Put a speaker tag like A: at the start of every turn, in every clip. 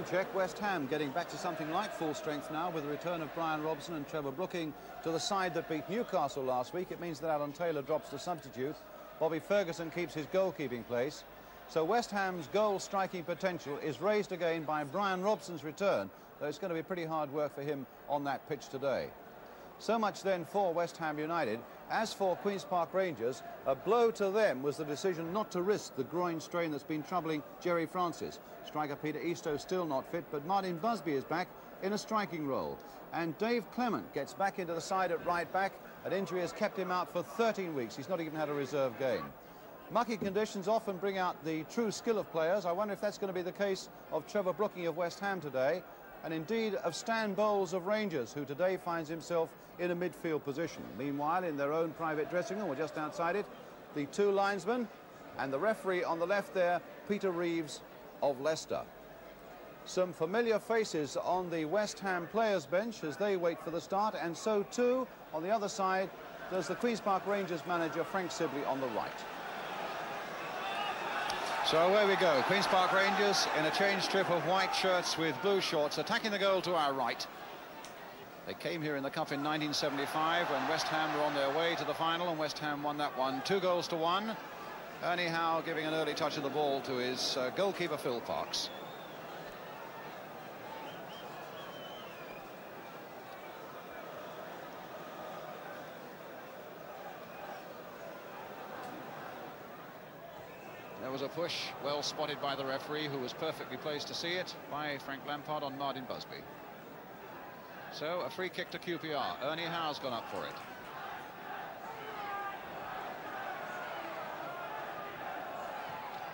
A: Check. West Ham getting back to something like full strength now with the return of Brian Robson and Trevor Brooking to the side that beat Newcastle last week. It means that Alan Taylor drops to substitute. Bobby Ferguson keeps his goalkeeping place. So West Ham's goal-striking potential is raised again by Brian Robson's return, though it's going to be pretty hard work for him on that pitch today. So much then for West Ham United. As for Queen's Park Rangers, a blow to them was the decision not to risk the groin strain that's been troubling Jerry Francis. Striker Peter Eastoe still not fit, but Martin Busby is back in a striking role. And Dave Clement gets back into the side at right back. An injury has kept him out for 13 weeks. He's not even had a reserve game. Mucky conditions often bring out the true skill of players. I wonder if that's going to be the case of Trevor Brooking of West Ham today, and indeed of Stan Bowles of Rangers, who today finds himself in a midfield position. Meanwhile, in their own private dressing room, or just outside it, the two linesmen and the referee on the left there, Peter Reeves of Leicester. Some familiar faces on the West Ham players' bench as they wait for the start, and so too, on the other side, there's the Queen's Park Rangers manager, Frank Sibley, on the right. So away we go. Queen's Park Rangers in a change strip of white shirts with blue shorts, attacking the goal to our right. They came here in the cup in 1975 when West Ham were on their way to the final, and West Ham won that one 2-1. Ernie Howe giving an early touch of the ball to his goalkeeper Phil Parks. There was a push, well spotted by the referee, who was perfectly placed to see it, by Frank Lampard on Martin Busby. So a free kick to Q.P.R. Ernie Howe's gone up for it.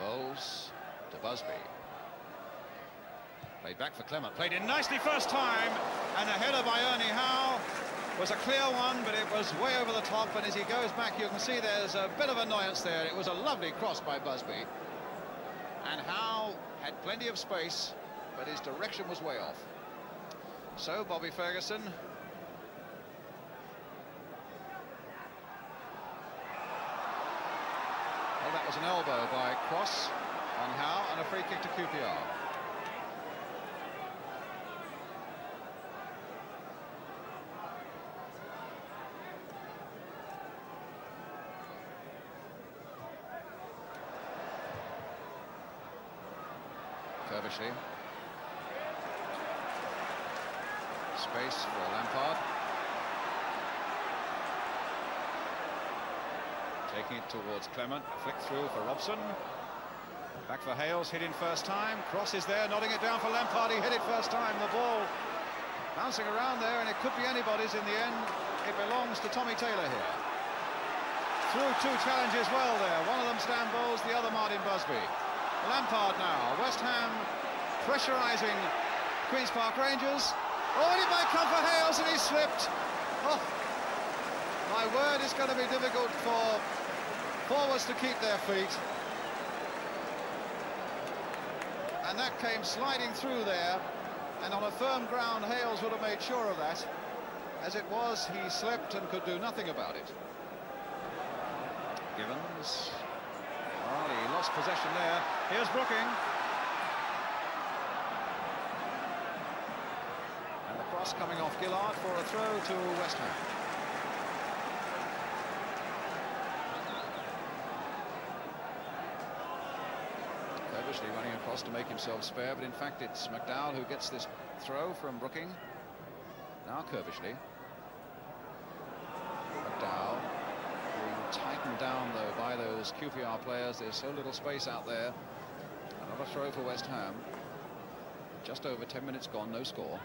A: Bowles to Busby. Played back for Clement. Played in nicely first time, and a header by Ernie Howe was a clear one, but it was way over the top, and as he goes back you can see there's a bit of annoyance there. It was a lovely cross by Busby, and Howe had plenty of space, but his direction was way off. So Bobby Ferguson well, that was an elbow by Cross on Howe, and a free kick to Q.P.R. Curvishley. Space for Lampard. Taking it towards Clement. Flick through for Robson. Back for Hales, hit in first time. Cross is there, nodding it down for Lampard. He hit it first time. The ball bouncing around there, and it could be anybody's in the end. It belongs to Tommy Taylor here. Through two challenges well there. One of them Stan Bowles, the other Martin Busby. Lampard now. West Ham pressurising Queen's Park Rangers. Oh, and it might come for Hales, and he slipped. Oh, my word, it's going to be difficult for forwards to keep their feet. And that came sliding through there, and on a firm ground, Hales would have made sure of that. As it was, he slipped and could do nothing about it. Givens. Well, he lost possession there. Here's Brooking. And the cross coming off Gillard for a throw to West Ham. Curvishley running across to make himself spare, but in fact it's McDowell who gets this throw from Brooking. Now Curvishley. McDowell. Tightened down though by those Q.P.R. players. There's so little space out there. Another throw for West Ham. Just over 10 minutes gone, no score.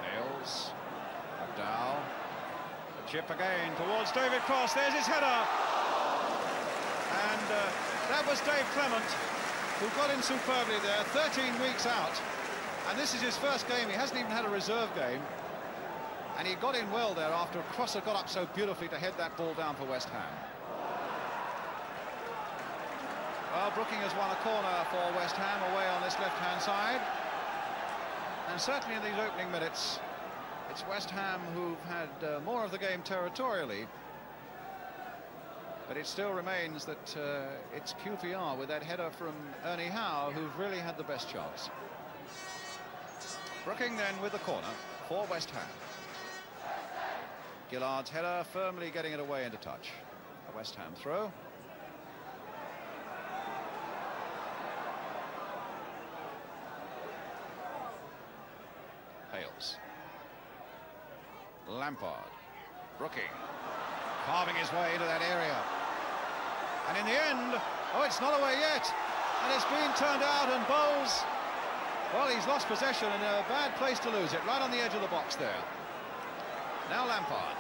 A: Hales, McDowell, a chip again towards David Cross. There's his header, and that was Dave Clement who got in superbly there. 13 weeks out. And this is his first game. He hasn't even had a reserve game. And he got in well there after Cross had got up so beautifully to head that ball down for West Ham. Well, Brooking has won a corner for West Ham away on this left-hand side. And certainly in these opening minutes, it's West Ham who've had more of the game territorially. But it still remains that it's Q.P.R. with that header from Ernie Howe who've really had the best chance. Brooking then with the corner for West Ham. Gillard's header firmly getting it away into touch. A West Ham throw. Hales. Lampard. Brooking. Carving his way into that area. And in the end, oh, it's not away yet. And it's been turned out, and Bowles, well, he's lost possession in a bad place to lose it, right on the edge of the box there. Now Lampard.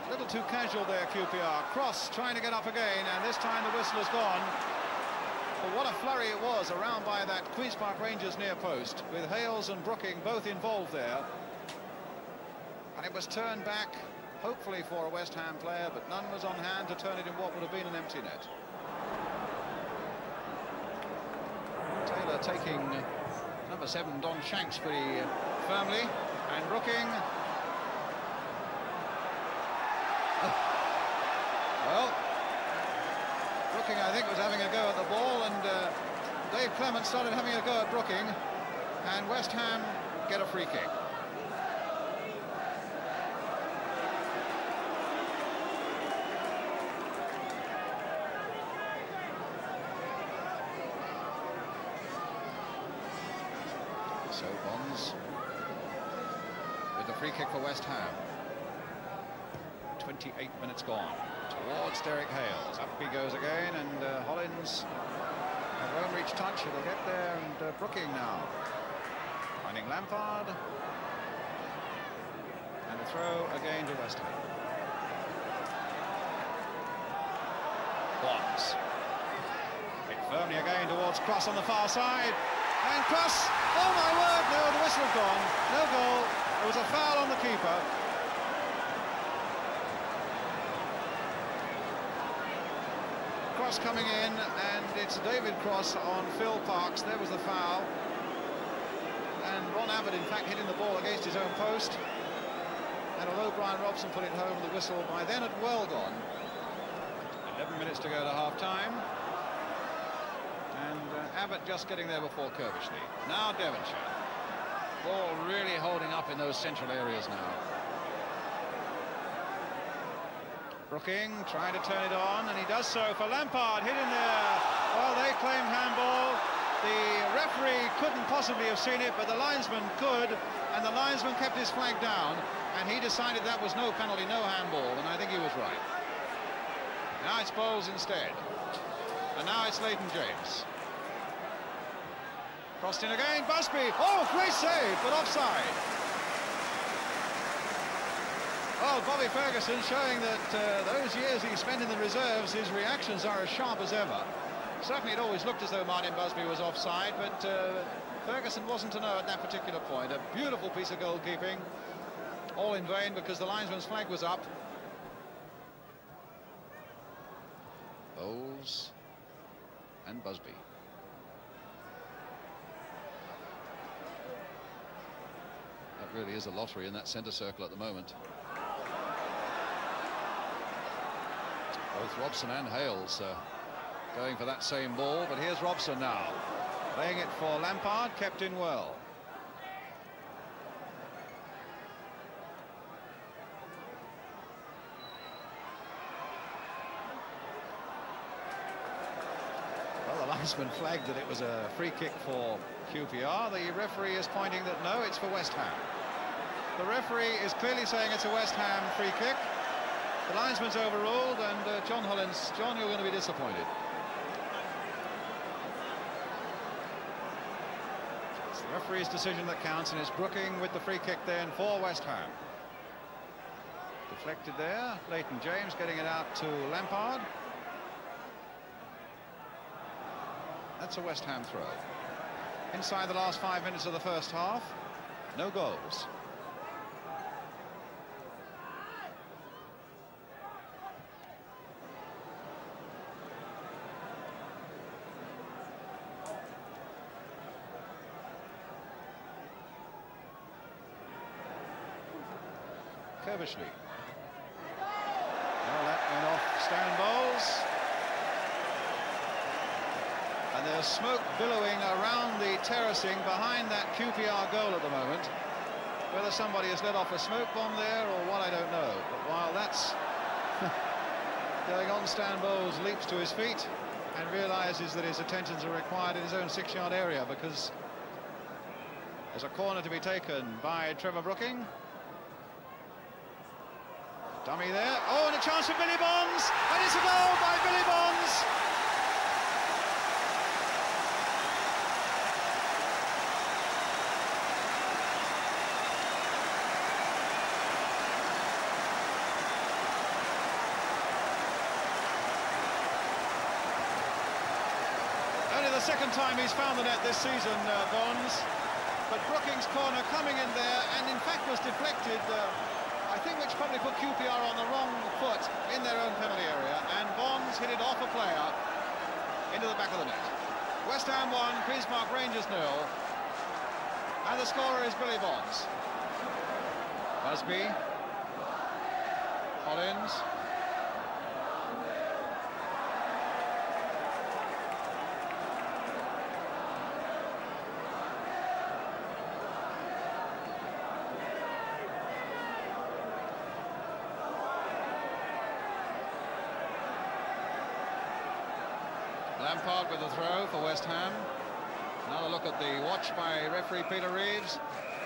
A: A little too casual there, Q.P.R. Cross trying to get up again, and this time the whistle has gone. But what a flurry it was around by that Queen's Park Rangers near post, with Hales and Brooking both involved there. And it was turned back, hopefully for a West Ham player, but none was on hand to turn it in what would have been an empty net. Taylor taking number 7, Don Shanks, pretty firmly, and Brooking. Well, Brooking, I think, was having a go at the ball, and Dave Clement started having a go at Brooking, and West Ham get a free kick. So Bonds with the free kick for West Ham. 28 minutes gone. Towards Derek Hales. Up he goes again, and Hollins won't reach touch. It'll get there, and Brooking now finding Lampard, and a throw again to West Ham. Bonds hit firmly again towards Cross on the far side, and Cross, oh my word, no, the whistle had gone, no goal. There was a foul on the keeper. Cross coming in, and it's David Cross on Phil Parks. There was the foul, and Ron Abbott in fact hitting the ball against his own post, and although Brian Robson put it home, the whistle by then had well gone. 11 minutes to go to half-time, and Abbott just getting there before Kerbishley. Now Devonshire. Ball really holding up in those central areas now. Brooking trying to turn it on, and he does so for Lampard, hit in there. Well, they claimed handball. The referee couldn't possibly have seen it, but the linesman could, and the linesman kept his flag down, and he decided that was no penalty, no handball, and I think he was right. Now it's Bowles instead, and now it's Leighton James. Crossed in again, Busby. Oh, great save, but offside. Well, Bobby Ferguson showing that those years he spent in the reserves, his reactions are as sharp as ever. Certainly it always looked as though Martin Busby was offside, but Ferguson wasn't to know at that particular point. A beautiful piece of goalkeeping, all in vain because the linesman's flag was up. Bowles and Busby. That really is a lottery in that centre circle at the moment. Both Robson and Hales going for that same ball, but here's Robson now, laying it for Lampard, kept in well. Well, the linesman flagged that it was a free kick for Q.P.R. The referee is pointing that no, it's for West Ham. The referee is clearly saying it's a West Ham free kick. The linesman's overruled, and John Hollins, John, you're going to be disappointed. It's the referee's decision that counts, and it's Brooking with the free kick then for West Ham. Deflected there, Leighton James getting it out to Lampard. That's a West Ham throw. Inside the last 5 minutes of the first half, no goals. Kerbishley. Well, that went off Stan Bowles. There's smoke billowing around the terracing behind that Q.P.R. goal at the moment. Whether somebody has let off a smoke bomb there or what, I don't know. But while that's going on, Stan Bowles leaps to his feet and realises that his attentions are required in his own 6-yard area, because there's a corner to be taken by Trevor Brooking. Dummy there. Oh, and a chance for Billy Bonds, and it's a goal by Billy Bonds. Only the second time he's found the net this season, Bonds. But Brooking's corner coming in there, and in fact was deflected, I think, which probably put Q.P.R. on the wrong foot in their own penalty area, and Bonds hit it off a player into the back of the net. West Ham 1, Queen's Park Rangers 0, and the scorer is Billy Bonds. Busby, Collins. Lampard with the throw for West Ham. Another look at the watch by referee Peter Reeves.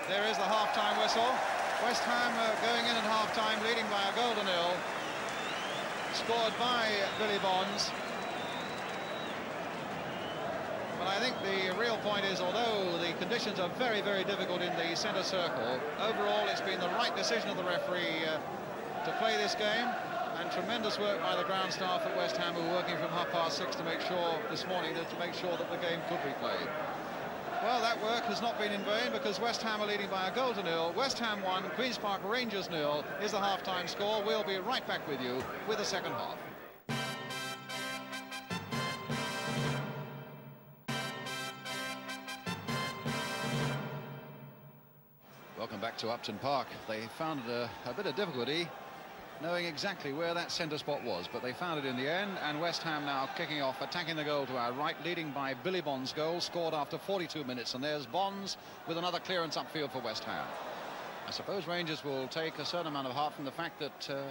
A: There is the half-time whistle. West Ham going in at half-time, leading by a goal to 0. Scored by Billy Bonds. But I think the real point is, although the conditions are very, very difficult in the centre circle, overall it's been the right decision of the referee to play this game. And tremendous work by the ground staff at West Ham, who were working from 6:30 to make sure this morning that the game could be played. Well, that work has not been in vain, because West Ham are leading by a goal to 0. West Ham 1, Queen's Park Rangers 0 is the half-time score. We'll be right back with you with the second half. Welcome back to Upton Park. They found a bit of difficulty knowing exactly where that centre spot was, but they found it in the end, and West Ham now kicking off, attacking the goal to our right, leading by Billy Bonds' goal, scored after 42 minutes, and there's Bonds with another clearance upfield for West Ham. I suppose Rangers will take a certain amount of heart from the fact that they're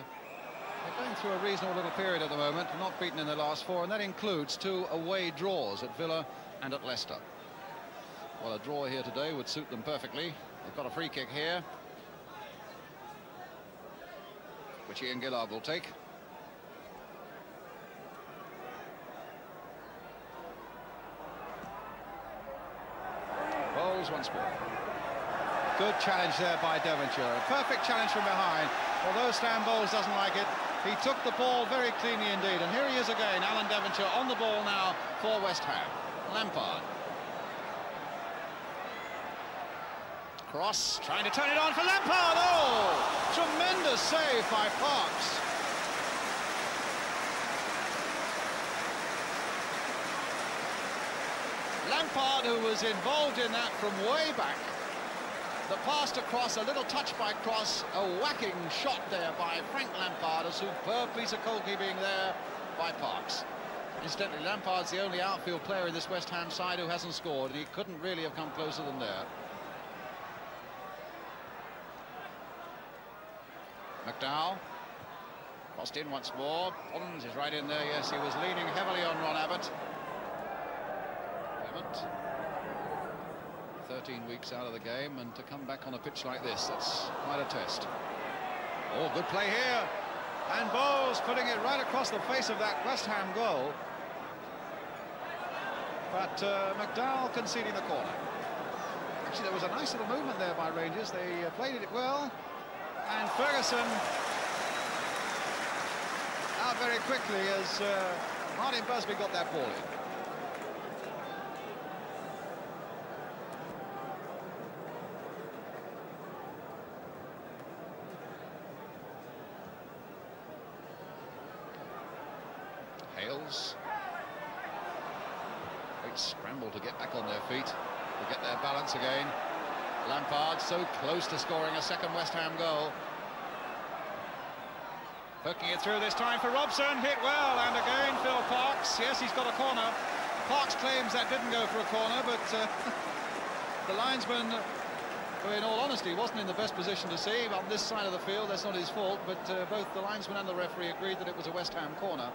A: going through a reasonable little period at the moment, not beaten in their last 4, and that includes 2 away draws at Villa and at Leicester. Well, a draw here today would suit them perfectly. They've got a free kick here, which Ian Gillard will take. Bowles once more. Good challenge there by Devonshire. A perfect challenge from behind. Although Stan Bowles doesn't like it, he took the ball very cleanly indeed. And here he is again, Alan Devonshire on the ball now for West Ham. Lampard. Cross, trying to turn it on for Lampard. Oh, tremendous save by Parks. Lampard, who was involved in that from way back. The pass across, a little touch by Cross, a whacking shot there by Frank Lampard, a superb piece of goalkeeping there by Parks. Incidentally, Lampard's the only outfield player in this West Ham side who hasn't scored, and he couldn't really have come closer than there. McDowell, crossed in once more. Collins is right in there. Yes, he was leaning heavily on Ron Abbott. Clement, 13 weeks out of the game, and to come back on a pitch like this, that's quite a test. Oh, good play here. And Bowles putting it right across the face of that West Ham goal. But McDowell conceding the corner. Actually, there was a nice little movement there by Rangers. They played it well. And Ferguson out very quickly as Martin Busby got that ball in. Hales. Great scramble to get back on their feet, to get their balance again. Lampard so close to scoring a second West Ham goal. Poking it through this time for Robson, hit well, and again Phil Parks. Yes, he's got a corner. Parks claims that didn't go for a corner, but the linesman, who in all honesty wasn't in the best position to see on this side of the field, that's not his fault, but both the linesman and the referee agreed that it was a West Ham corner.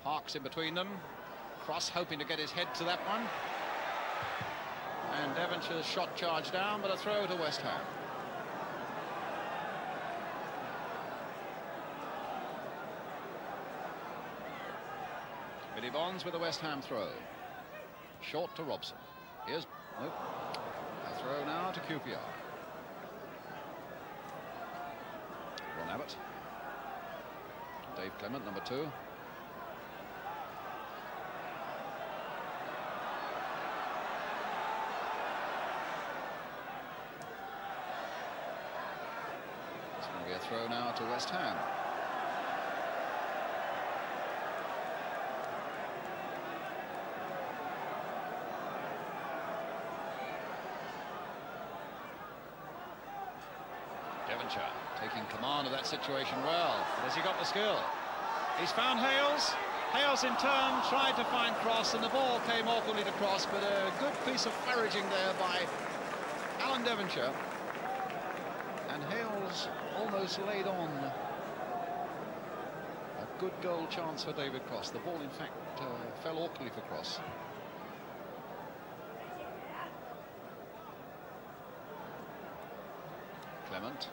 A: Parks in between them. Cross hoping to get his head to that one. And Devonshire's shot charged down, but a throw to West Ham. Billy Bonds with a West Ham throw. Short to Robson. Here's... Nope. A throw now to Q.P.R. Ron Abbott. Dave Clement, number 2. It's going to be a throw now to West Ham. Devonshire taking command of that situation well. Has he got the skill? He's found Hales. Hales in turn tried to find Cross, and the ball came awkwardly to Cross, but a good piece of foraging there by Alan Devonshire. And Hales almost laid on a good goal chance for David Cross. The ball, in fact, fell awkwardly for Cross. Clement.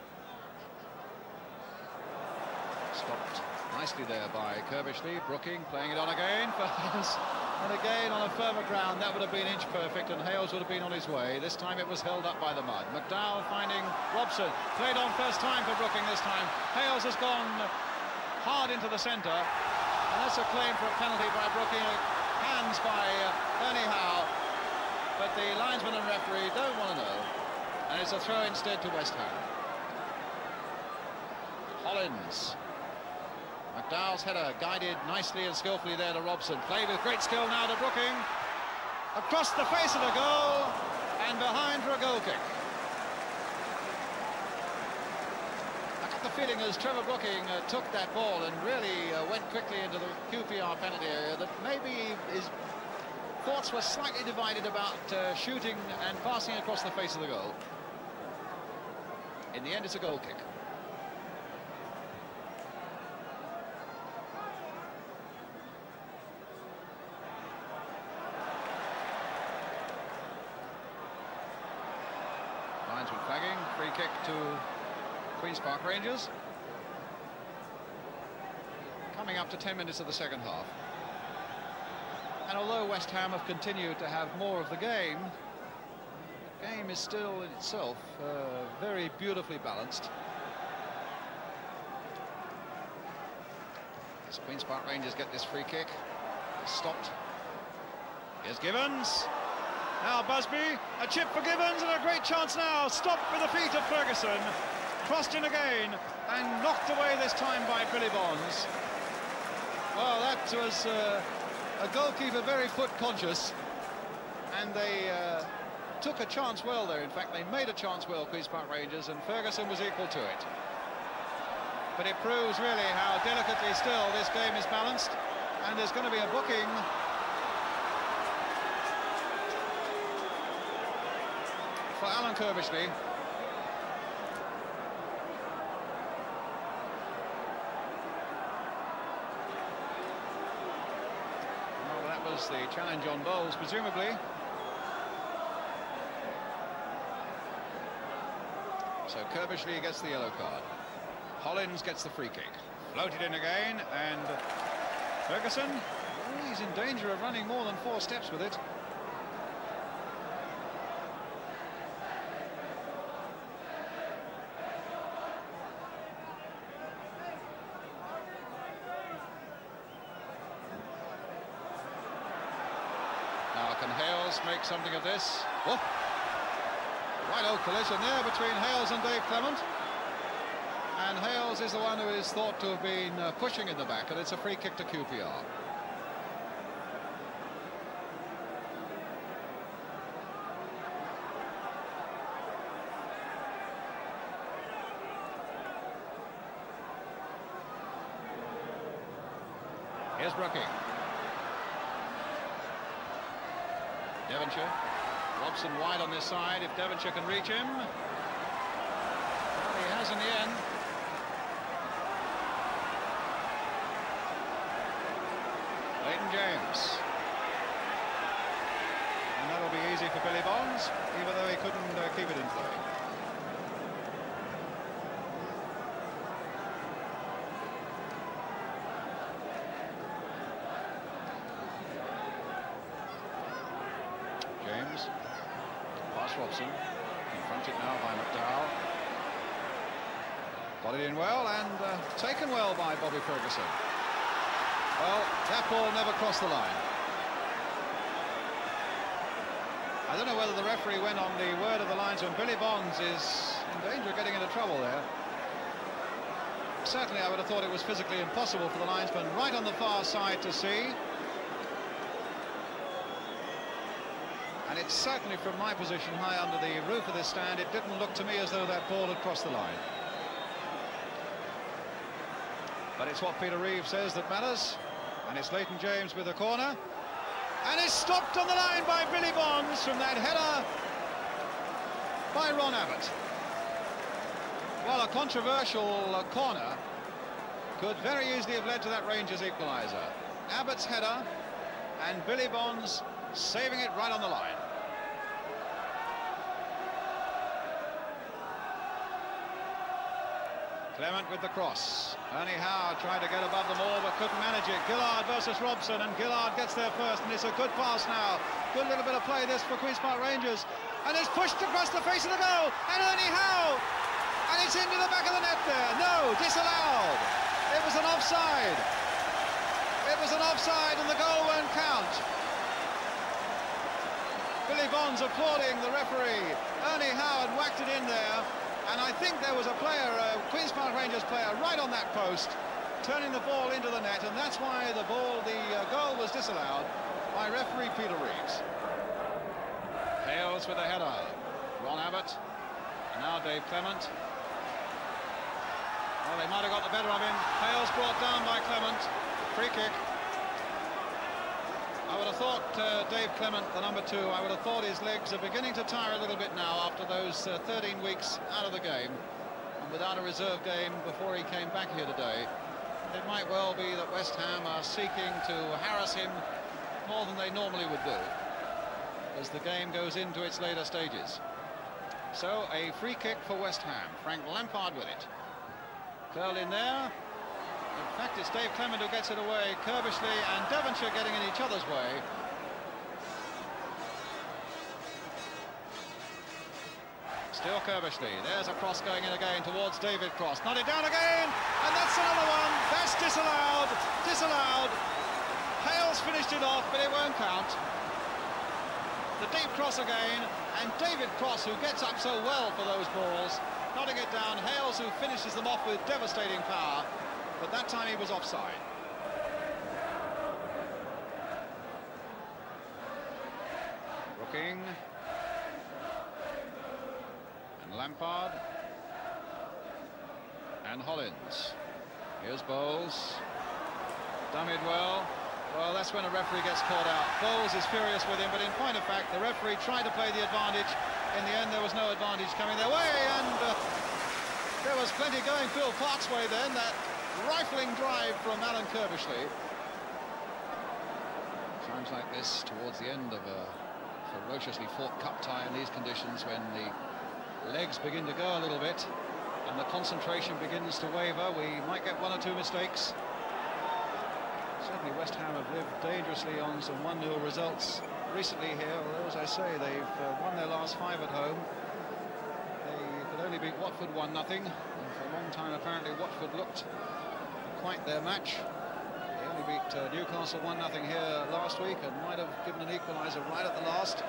A: Stopped nicely there by Kirbishley. Brooking playing it on again for Hales. And again on a firmer ground, that would have been inch perfect, and Hales would have been on his way. This time it was held up by the mud. McDowell finding Robson. Played on first time for Brooking this time. Hales has gone hard into the centre. And that's a claim for a penalty by Brooking. Hands by Ernie Howe. But the linesman and referee don't want to know. And it's a throw instead to West Ham. Hollins. McDowell's header guided nicely and skillfully there to Robson. Played with great skill now to Brooking. Across the face of the goal and behind for a goal kick. I got the feeling as Trevor Brooking took that ball and really went quickly into the Q.P.R. penalty area that maybe his thoughts were slightly divided about shooting and passing across the face of the goal. In the end, it's a goal kick. Linesman flagging, free kick to Queen's Park Rangers. Coming up to 10 minutes of the second half. And although West Ham have continued to have more of the game is still in itself very beautifully balanced. As Queen's Park Rangers get this free kick, it's stopped. Here's Givens. Now Busby, a chip for Givens, and a great chance now. Stopped with the feet of Ferguson. Crossed in again and knocked away this time by Billy Bonds. Well, that was a goalkeeper very foot conscious, and they took a chance well there. In fact, they made a chance well, Queen's Park Rangers, and Ferguson was equal to it. But it proves really how delicately still this game is balanced, and there's going to be a booking for Alan Kirbishley. Well, that was the challenge on Bowles, presumably. So Kirbishley gets the yellow card. Hollins gets the free kick. Floated in again, and Ferguson, oh, he's in danger of running more than 4 steps with it. Now can Hales make something of this? Oh. Right old collision there between Hales and Dave Clement. And Hales is the one who is thought to have been pushing in the back, and it's a free kick to Q.P.R. Here's Brooking.
B: Devonshire. Robson wide on this side, if Devonshire can reach him. Well, he has in the end. Leighton James. And that'll be easy for Billy Bonds, even though he couldn't keep it in play. James. Past Robson. Confronted now by McDowell. Got it in well and taken well by Bobby Ferguson. Well, that ball never crossed the line. I don't know whether the referee went on the word of the linesman. Billy Bonds is in danger of getting into trouble there. Certainly I would have thought it was physically impossible for the linesman right on the far side to see. And it's certainly from my position high under the roof of this stand, it didn't look to me as though that ball had crossed the line. But it's what Peter Reeve says that matters. And it's Leighton James with the corner. And it's stopped on the line by Billy Bonds from that header by Ron Abbott. Well, a controversial corner could very easily have led to that Rangers equaliser. Abbott's header and Billy Bonds saving it right on the line. Clement with the cross. Ernie Howe tried to get above them all but couldn't manage it. Gillard versus Robson, and Gillard gets there first, and it's a good pass now. Good little bit of play this for Queen's Park Rangers, and it's pushed across the face of the goal, and Ernie Howe, and it's into the back of the net there. No, disallowed. It was an offside. It was an offside and the goal won't count. Billy Bonds applauding the referee. Ernie Howe had whacked it in there. And I think there was a player, a Queen's Park Rangers player, right on that post, turning the ball into the net, and that's why the goal was disallowed by referee Peter Reeves. Hales with a header. Ron Abbott, and now Dave Clement. Well, they might have got the better of him. Hales brought down by Clement. Free kick. I would have thought Dave Clement, the number 2, I would have thought his legs are beginning to tire a little bit now after those 13 weeks out of the game and without a reserve game before he came back here today. It might well be that West Ham are seeking to harass him more than they normally would do as the game goes into its later stages. So a free kick for West Ham. Frank Lampard with it. Curled in there. In fact, it's Dave Clement who gets it away. Kerbishley and Devonshire getting in each other's way. Still Kerbishley. There's a cross going in again towards David Cross. Not it down again, and that's another one. That's disallowed. Disallowed. Hales finished it off, but it won't count. The deep cross again, and David Cross, who gets up so well for those balls, nodding it down. Hales, who finishes them off with devastating power. But that time he was offside. Brooking. And Lampard. And Hollins. Here's Bowles. Dummied well. Well, that's when a referee gets caught out. Bowles is furious with him, but in point of fact, the referee tried to play the advantage. In the end, there was no advantage coming their way, and there was plenty going Phil Park's way then. That rifling drive from Alan Kerbishley. Times like this, towards the end of a ferociously fought cup tie in these conditions, when the legs begin to go a little bit and the concentration begins to waver, we might get 1 or 2 mistakes. Certainly West Ham have lived dangerously on some 1-0 results recently here, although, as I say, they've won their last 5 at home. They could only beat Watford 1-0, and for a long time apparently Watford looked quite their match. They only beat Newcastle 1-0 here last week and might have given an equaliser right at the last.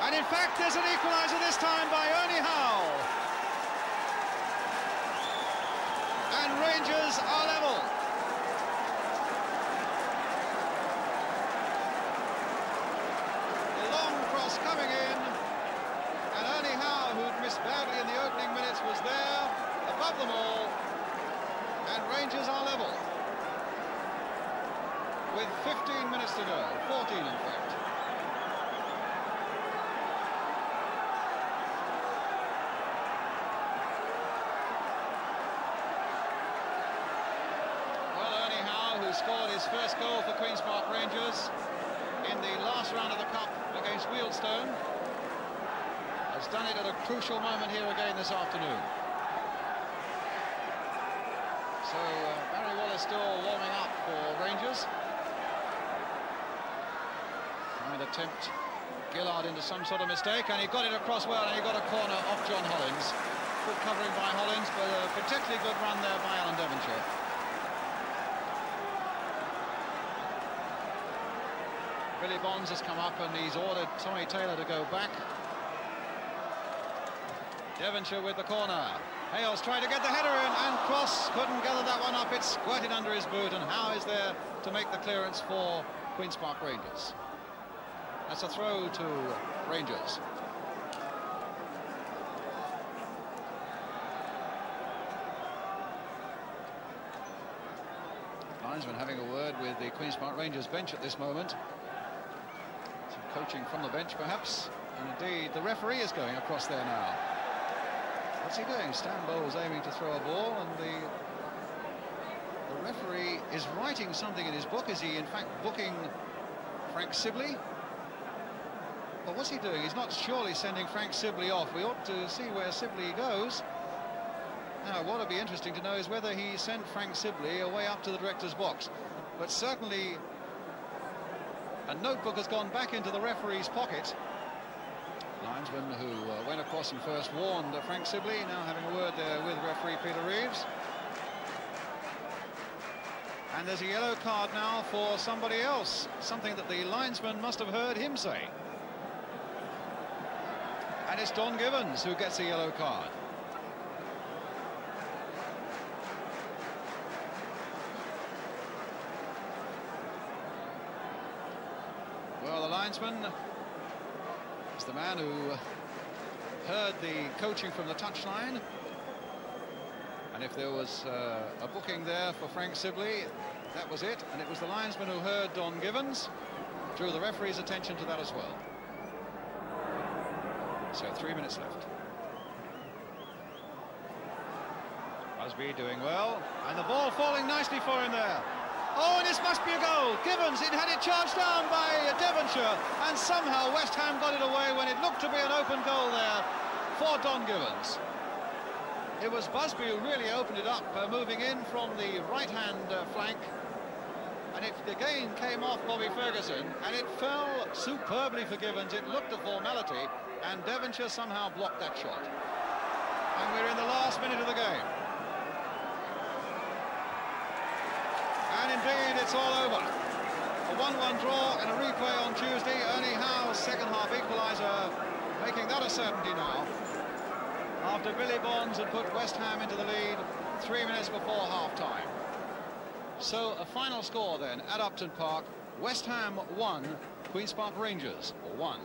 B: And in fact, there's an equaliser this time by Ernie Howe. And Rangers are level. The long cross coming in, and Ernie Howe, who'd missed badly in the opening minutes, was there above them all. And Rangers are level with 15 minutes to go, 14 in fact. scored his first goal for Queen's Park Rangers in the last round of the Cup against Wealdstone. Has done it at a crucial moment here again this afternoon. So Barry Wallace still warming up for Rangers. Trying to tempt Gillard into some sort of mistake, and he got it across well, and he got a corner off John Hollins. Good covering by Hollins, but a particularly good run there by Alan Devonshire. Billy Bonds has come up and he's ordered Tommy Taylor to go back. Devonshire with the corner. Hales tried to get the header in, and Cross couldn't gather that one up. It squirted under his boot, and Howe is there to make the clearance for Queen's Park Rangers. That's a throw to Rangers. Linesman having a word with the Queen's Park Rangers bench at this moment. Some coaching from the bench, perhaps. And indeed, the referee is going across there now. What's he doing? Stan Bowles aiming to throw a ball, and the referee is writing something in his book. Is he, in fact, booking Frank Sibley? Well, what's he doing? He's not surely sending Frank Sibley off. We ought to see where Sibley goes. Now, what would be interesting to know is whether he sent Frank Sibley away up to the director's box. But certainly, a notebook has gone back into the referee's pocket. Linesman who went across and first warned Frank Sibley, now having a word there with referee Peter Reeves. And there's a yellow card now for somebody else, something that the linesman must have heard him say. And it's Don Givens who gets a yellow card. Well, the linesman is the man who heard the coaching from the touchline. And if there was a booking there for Frank Sibley, that was it. And it was the linesman who heard Don Givens, drew the referee's attention to that as well. So 3 minutes left. Busby doing well, and the ball falling nicely for him there. Oh, and this must be a goal. Givens, it had it charged down by Devonshire, and somehow West Ham got it away when it looked to be an open goal there for Don Givens. It was Busby who really opened it up, moving in from the right-hand flank. And it again came off Bobby Ferguson, and it fell superbly for Givens. It looked a formality, and Devonshire somehow blocked that shot. And we're in the last minute of the game. And indeed, it's all over. A 1-1 draw and a replay on Tuesday. Ernie Howe's second-half equaliser, making that a certainty now, after Billy Bonds had put West Ham into the lead 3 minutes before half-time. So a final score then at Upton Park: West Ham 1, Queen's Park Rangers 1.